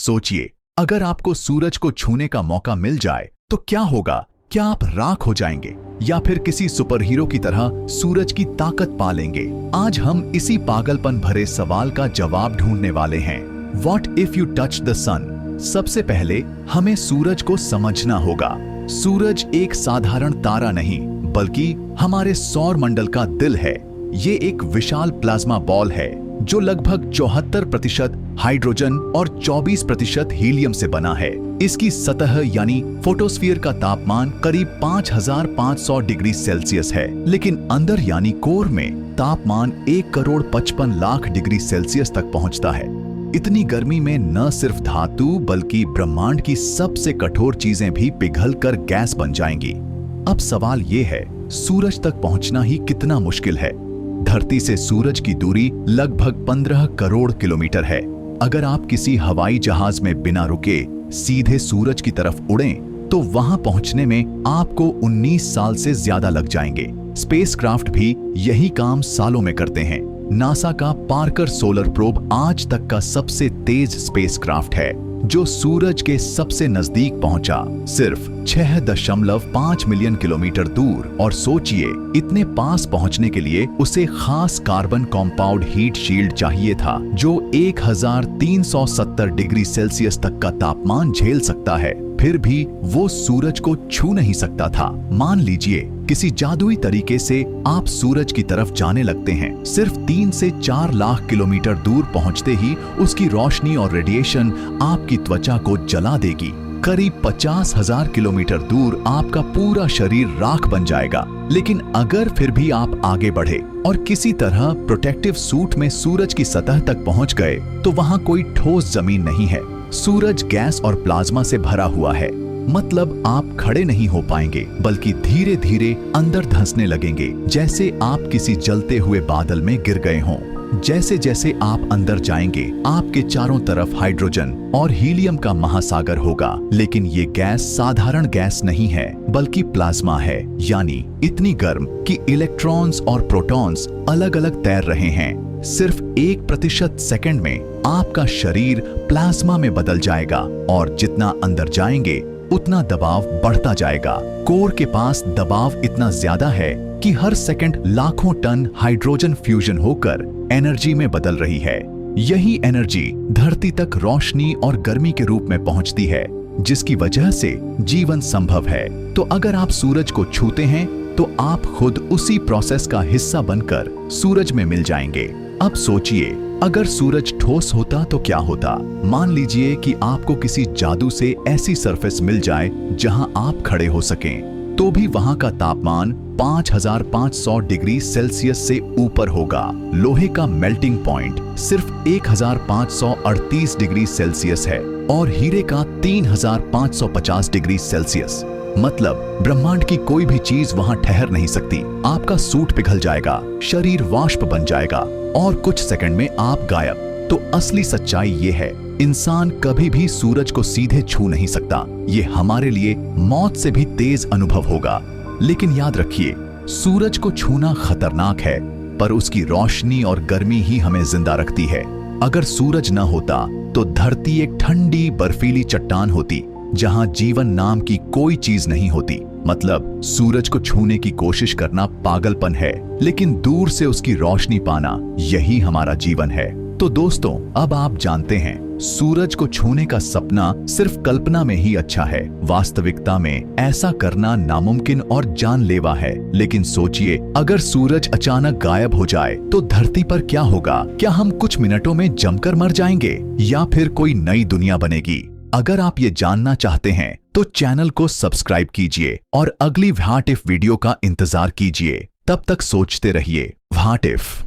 सोचिए, अगर आपको सूरज को छूने का मौका मिल जाए तो क्या होगा? क्या आप राख हो जाएंगे या फिर किसी सुपर हीरो की तरह सूरज की ताकत पा लेंगे? आज हम इसी पागलपन भरे सवाल का जवाब ढूंढने वाले हैं। What if you touch the sun? सबसे पहले हमें सूरज को समझना होगा। सूरज एक साधारण तारा नहीं, बल्कि हमारे सौर मंडल का दिल है। ये एक विशाल प्लाज्मा बॉल है जो लगभग 74% हाइड्रोजन और 24% हीलियम से बना है। इसकी सतह यानी फोटोस्फीयर का तापमान करीब 5500 डिग्री सेल्सियस है, लेकिन अंदर यानी कोर में तापमान 1,55,00,000 डिग्री सेल्सियस तक पहुंचता है। इतनी गर्मी में न सिर्फ धातु बल्कि ब्रह्मांड की सबसे कठोर चीजें भी पिघलकर गैस बन जाएंगी। अब सवाल ये है, सूरज तक पहुंचना ही कितना मुश्किल है। धरती से सूरज की दूरी लगभग 15 करोड़ किलोमीटर है। अगर आप किसी हवाई जहाज में बिना रुके सीधे सूरज की तरफ उड़ें, तो वहां पहुंचने में आपको 19 साल से ज्यादा लग जाएंगे। स्पेसक्राफ्ट भी यही काम सालों में करते हैं। नासा का पार्कर सोलर प्रोब आज तक का सबसे तेज स्पेसक्राफ्ट है, जो सूरज के सबसे नजदीक पहुंचा सिर्फ 6.5 मिलियन किलोमीटर दूर। और सोचिए, इतने पास पहुंचने के लिए उसे खास कार्बन कंपाउंड हीट शील्ड चाहिए था, जो 1370 डिग्री सेल्सियस तक का तापमान झेल सकता है। फिर भी वो सूरज को छू नहीं सकता था। मान लीजिए किसी जादुई तरीके से आप सूरज की तरफ जाने लगते हैं। सिर्फ 3 से 4 लाख किलोमीटर दूर पहुंचते ही उसकी रोशनी और रेडिएशन आपकी त्वचा को जला देगी। करीब 50,000 किलोमीटर दूर आपका पूरा शरीर राख बन जाएगा। लेकिन अगर फिर भी आप आगे बढ़े और किसी तरह प्रोटेक्टिव सूट में सूरज की सतह तक पहुंच गए, तो वहां कोई ठोस जमीन नहीं है। सूरज गैस और प्लाज्मा से भरा हुआ है, मतलब आप खड़े नहीं हो पाएंगे, बल्कि धीरे धीरे अंदर धंसने लगेंगे, जैसे आप किसी जलते हुए बादल में गिर गए हों। जैसे जैसे आप अंदर जाएंगे, आपके चारों तरफ हाइड्रोजन और हीलियम का महासागर होगा। लेकिन ये गैस साधारण गैस नहीं है, बल्कि प्लाज्मा है, यानी इतनी गर्म कि इलेक्ट्रॉन्स और प्रोटॉन्स अलग अलग तैर रहे हैं। सिर्फ 1% सेकंड में आपका शरीर प्लाज्मा में बदल जाएगा, और जितना अंदर जाएंगे उतना दबाव बढ़ता जाएगा। कोर के पास दबाव इतना ज्यादा है कि हर सेकंड लाखों टन हाइड्रोजन फ्यूजन होकर एनर्जी में बदल रही है। यही एनर्जी धरती तक रोशनी और गर्मी के रूप में पहुंचती है, जिसकी वजह से जीवन संभव है। तो अगर आप सूरज को छूते हैं, तो आप खुद उसी प्रोसेस का हिस्सा बनकर सूरज में मिल जाएंगे। अब सोचिए, अगर सूरज ठोस होता तो क्या होता? मान लीजिए कि आपको किसी जादू से ऐसी सरफेस मिल जाए जहां आप खड़े हो सकें, तो भी वहां का तापमान 5500 डिग्री सेल्सियस से ऊपर होगा। लोहे का मेल्टिंग पॉइंट सिर्फ 1538 डिग्री सेल्सियस है और हीरे का 3550 डिग्री सेल्सियस। मतलब ब्रह्मांड की कोई भी चीज वहां ठहर नहीं सकती। आपका सूट पिघल जाएगा, शरीर वाष्प बन जाएगा और कुछ सेकंड में आप गायब। तो असली सच्चाई ये है, इंसान कभी भी सूरज को सीधे छू नहीं सकता। ये हमारे लिए मौत से भी तेज अनुभव होगा। लेकिन याद रखिए, सूरज को छूना खतरनाक है, पर उसकी रोशनी और गर्मी ही हमें जिंदा रखती है। अगर सूरज न होता तो धरती एक ठंडी बर्फीली चट्टान होती, जहां जीवन नाम की कोई चीज नहीं होती। मतलब सूरज को छूने की कोशिश करना पागलपन है, लेकिन दूर से उसकी रोशनी पाना, यही हमारा जीवन है। तो दोस्तों, अब आप जानते हैं, सूरज को छूने का सपना सिर्फ कल्पना में ही अच्छा है। वास्तविकता में ऐसा करना नामुमकिन और जानलेवा है। लेकिन सोचिए, अगर सूरज अचानक गायब हो जाए तो धरती पर क्या होगा? क्या हम कुछ मिनटों में जमकर मर जाएंगे, या फिर कोई नई दुनिया बनेगी? अगर आप ये जानना चाहते हैं तो चैनल को सब्सक्राइब कीजिए और अगली व्हाट इफ वीडियो का इंतजार कीजिए। तब तक सोचते रहिए, व्हाट इफ।